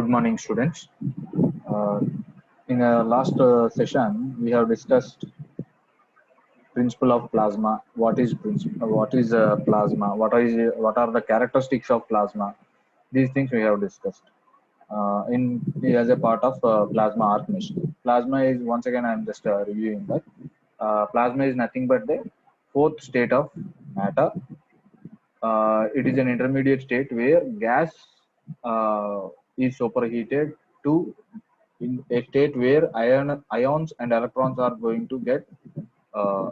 Good morning, students. Uh, in the last session, we have discussed principle of plasma. What is plasma? What are the characteristics of plasma? These things we have discussed in as a part of plasma arc machine. Plasma is once again I am just reviewing that. Plasma is nothing but the fourth state of matter. It is an intermediate state where gas is superheated to in a state where ions and electrons are going to get uh,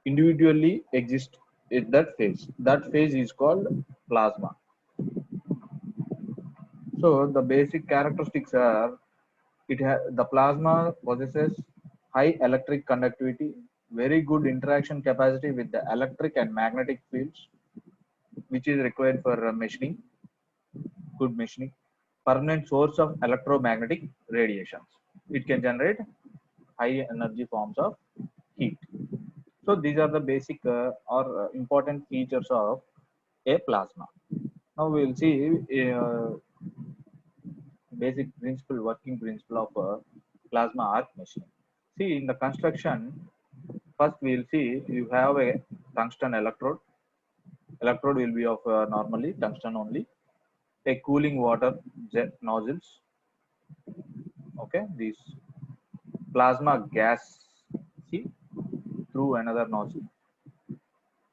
individually exist in that phase. That phase is called plasma. So the basic characteristics are the plasma possesses high electric conductivity, very good interaction capacity with the electric and magnetic fields, which is required for machining, good machining, permanent source of electromagnetic radiations. It can generate high energy forms of heat. So these are the basic or important features of a plasma. Now we will see basic principle, working principle of plasma arc machine. See in the construction, first we will see you have a tungsten electrode. Electrode will be of normally tungsten only. A cooling water jet nozzles. Okay, these plasma gas. See through another nozzle.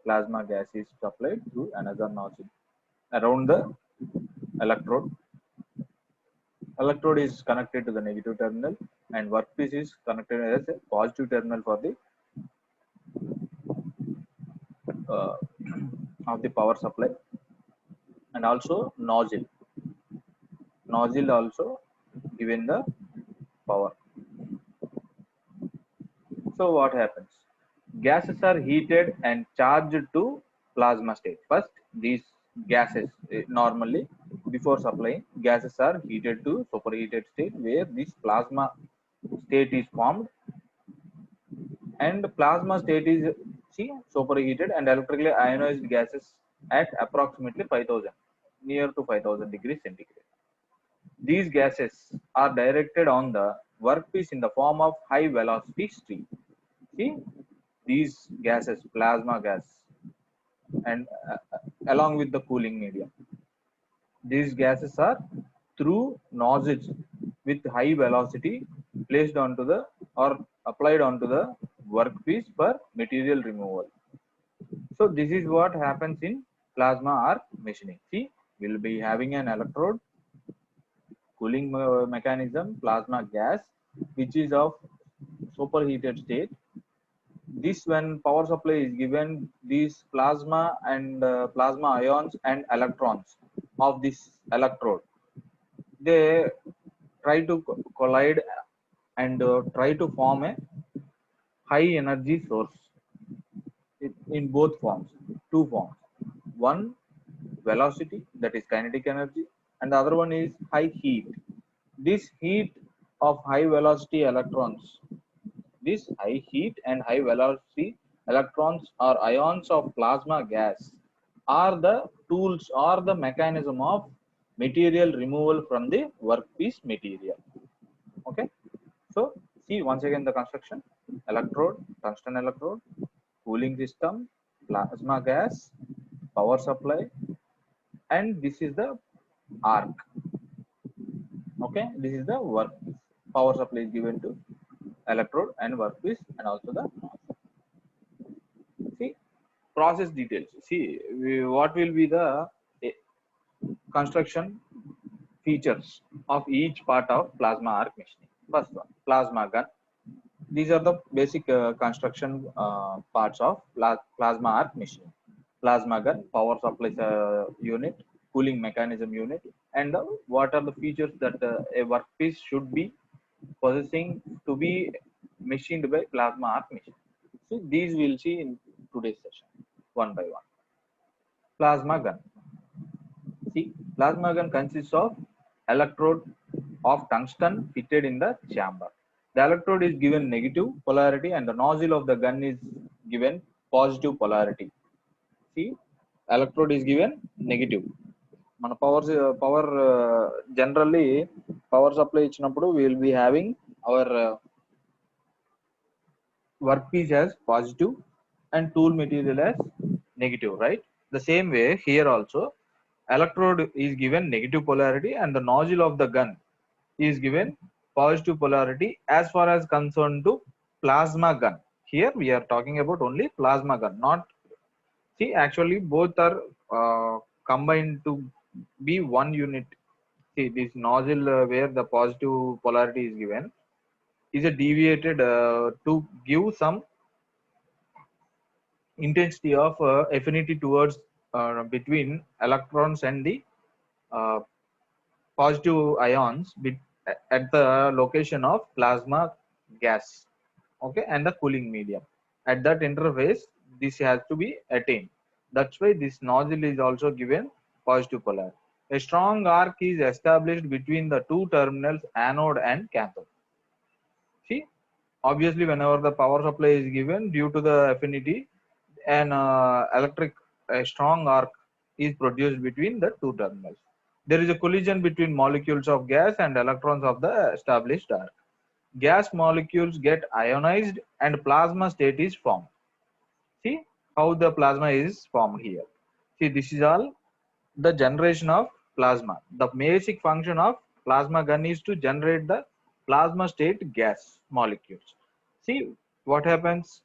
Plasma gas is supplied through another nozzle around the electrode. Electrode is connected to the negative terminal and workpiece is connected as a positive terminal for the uh, of the power supply, and also nozzle also given the power. So what happens? Gases are heated and charged to plasma state. First, these gases normally before supplying gases are heated to superheated state where this plasma state is formed, and plasma state is see superheated and electrically ionized gases at approximately 5000 near to 5000 degrees centigrade. These gases are directed on the workpiece in the form of high velocity stream. See these gases, plasma gas, and along with the cooling medium. These gases are through nozzles with high velocity placed onto the or applied onto the workpiece for material removal. So this is what happens in plasma arc machining. See, we'll be having an electrode, cooling mechanism, plasma gas, which is of superheated state. This when power supply is given, these plasma and plasma ions and electrons of this electrode, they try to collide and try to form a high energy source in both forms, two forms. One velocity, that is kinetic energy, and the other one is high heat. This heat of high velocity electrons, this high heat and high velocity electrons or ions of plasma gas are the tools or the mechanism of material removal from the workpiece material. Okay, so see once again the construction: electrode, tungsten electrode, cooling system, plasma gas, power supply, and this is the arc. Okay, this is the workpiece. Power supply is given to electrode and workpiece, and also the see process details. See what will be the eh, construction features of each part of plasma arc machining. First one, plasma gun. These are the basic construction parts of plasma arc machine. Plasma gun, power supply unit, cooling mechanism unit, and what are the features that a workpiece should be possessing to be machined by plasma arc machine. So these we'll see in today's session one by one. Plasma gun. See, plasma gun consists of electrode of tungsten fitted in the chamber. The electrode is given negative polarity and the nozzle of the gun is given positive polarity. See, electrode is given negative. మన power generally power supply ఇచ్చినప్పుడు we will be having our workpiece as positive and tool material as negative, right? The same way here also electrode is given negative polarity and the nozzle of the gun is given positive polarity as far as concerned to plasma gun. Here we are talking about only plasma gun, not see actually both are combined to be one unit. See this nozzle where the positive polarity is given is a deviated to give some intensity of affinity towards between electrons and the uh, positive ions at the location of plasma gas, okay, and the cooling medium. At that interface this has to be attained. That's why this nozzle is also given positive polarity. A strong arc is established between the two terminals anode and cathode. See, obviously whenever the power supply is given due to the affinity, an electric a strong arc is produced between the two terminals. There is a collision between molecules of gas and electrons of the established arc. Gas molecules get ionized and plasma state is formed. See how the plasma is formed here. See, this is all the generation of plasma. The basic function of plasma gun is to generate the plasma state gas molecules. See what happens.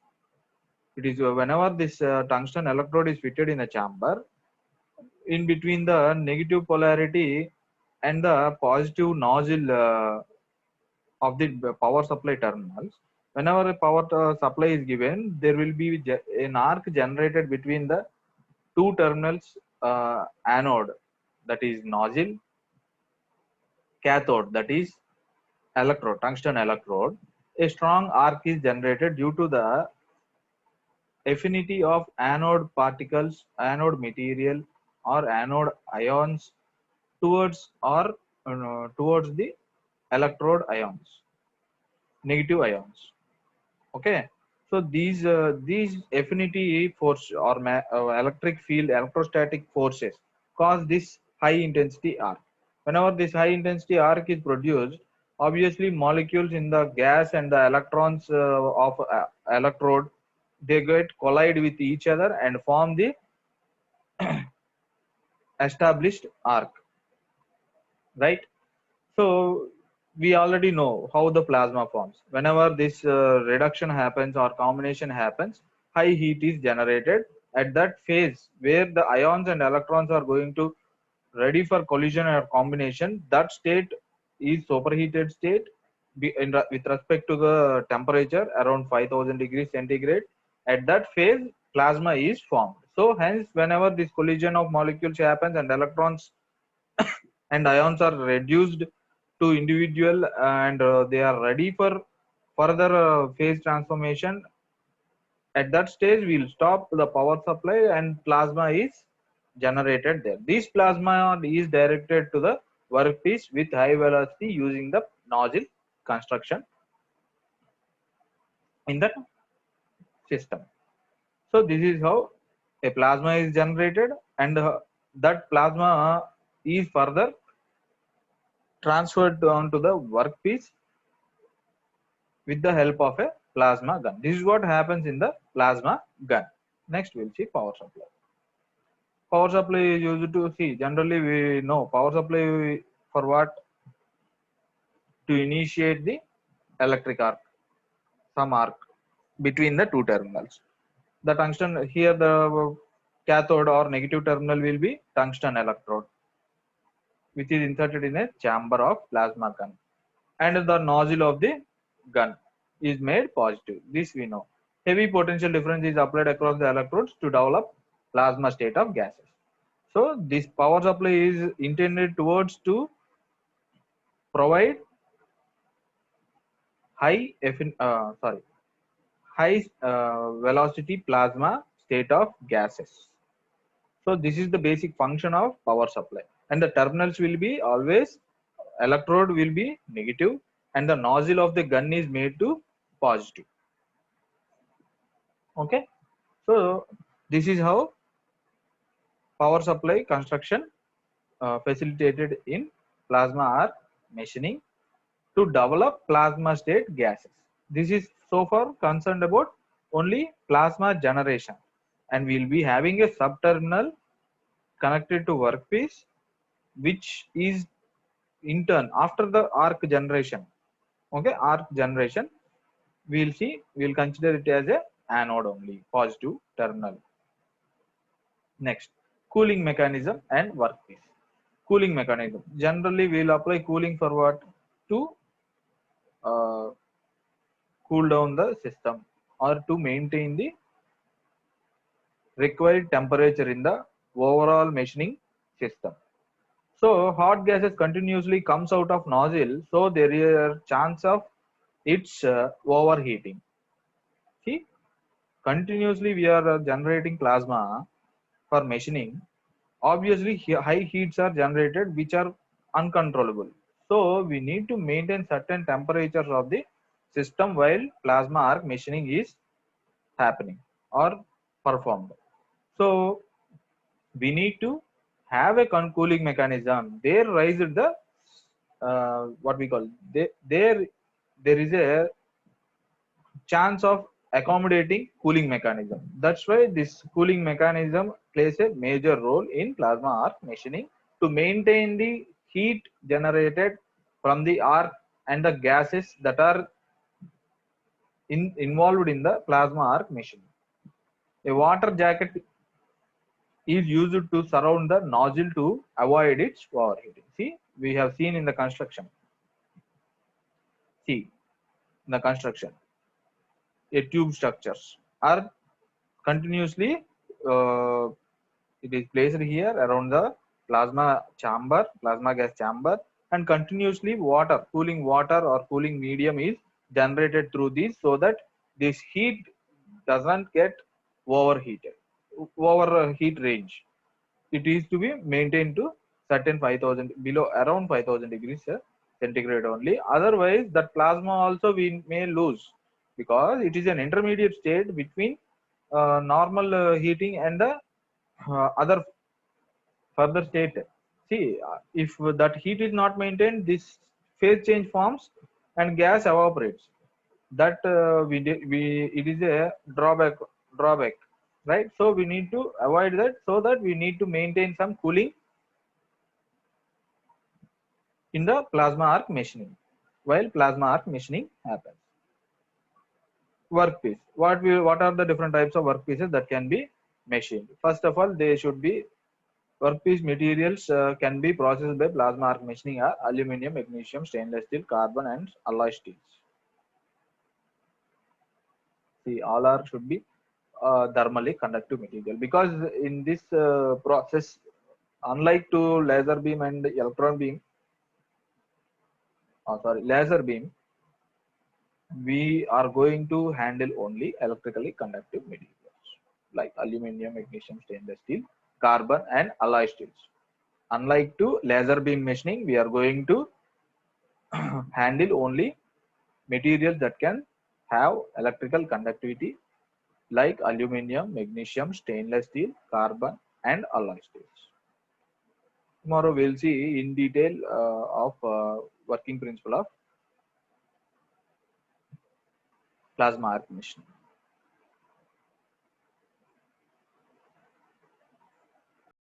It is whenever this tungsten electrode is fitted in a chamber, in between the negative polarity and the positive nozzle of the power supply terminals, whenever a power supply is given, there will be an arc generated between the two terminals, anode that is nozzle, cathode that is electrode, tungsten electrode. A strong arc is generated due to the affinity of anode particles, anode material or anode ions towards or towards the electrode ions, negative ions. Okay, so these affinity force or electric field, electrostatic forces cause this high intensity arc. Whenever this high intensity arc is produced, obviously molecules in the gas and the electrons of electrode, they get collide with each other and form the established arc, right? So we already know how the plasma forms. Whenever this reduction happens or combination happens, high heat is generated at that phase where the ions and electrons are going to ready for collision or combination. That state is superheated state with respect to the temperature around 5000 degrees centigrade. At that phase plasma is formed. So hence whenever this collision of molecules happens and electrons and ions are reduced to individual and they are ready for further phase transformation, at that stage we'll stop the power supply and plasma is generated there. This plasma is directed to the workpiece with high velocity using the nozzle construction in the system. So this is how a plasma is generated, and that plasma is further transferred onto the workpiece with the help of a plasma gun. This is what happens in the plasma gun. Next we'll see power supply. Power supply is used to see, generally we know power supply for what? To initiate the electric arc, some arc between the two terminals. The tungsten here, the cathode or negative terminal will be tungsten electrode, which is inserted in a chamber of plasma gun, and the nozzle of the gun is made positive. This we know. Heavy potential difference is applied across the electrodes to develop plasma state of gases. So this power supply is intended towards to provide high velocity plasma state of gases. So this is the basic function of power supply, and the terminals will be always, electrode will be negative and the nozzle of the gun is made to positive. Okay, so this is how power supply construction facilitated in plasma arc machining to develop plasma state gases. This is so far concerned about only plasma generation, and we'll be having a subterminal connected to workpiece, which is in turn after the arc generation. Okay, arc generation, we'll consider it as a anode only, positive terminal. Next, cooling mechanism and workpiece. Cooling mechanism. Generally, we'll apply cooling for what? To uh, cool down the system or to maintain the required temperature in the overall machining system. So hot gases continuously comes out of nozzle, so there is a chance of its overheating. See, continuously we are generating plasma for machining. Obviously, high heats are generated which are uncontrollable. So we need to maintain certain temperatures of the system while plasma arc machining is happening or performed. So we need to have a cooling mechanism. There rise the what we call there is a chance of accommodating cooling mechanism. That's why this cooling mechanism plays a major role in plasma arc machining to maintain the heat generated from the arc and the gases that are involved in the plasma arc machining. A water jacket is used to surround the nozzle to avoid its overheating. See, we have seen in the construction. See, in the construction, a tube structures are continuously it is placed here around the plasma chamber, plasma gas chamber, and continuously water, cooling water or cooling medium is generated through this so that this heat doesn't get overheated, overheat range. It is to be maintained to certain 5000 below around 5000 degrees centigrade only. Otherwise, that plasma also we may lose because it is an intermediate state between normal heating and the other further state. See, if that heat is not maintained, this phase change forms and gas evaporates. That we it is a drawback, right? So we need to avoid that. So that we need to maintain some cooling in the plasma arc machining while plasma arc machining happens. Workpiece. What are the different types of workpieces that can be machined? First of all, they should be workpiece materials can be processed by plasma arc machining are aluminum, magnesium, stainless steel, carbon, and alloy steels. See, all are should be thermally conductive material because in this process, unlike to laser beam and electron beam, laser beam, we are going to handle only electrically conductive materials like aluminum, magnesium, stainless steel, carbon, and alloy steels. Unlike to laser beam machining, we are going to handle only materials that can have electrical conductivity like aluminum, magnesium, stainless steel, carbon, and alloy steels. Tomorrow we'll see in detail of working principle of plasma arc machining.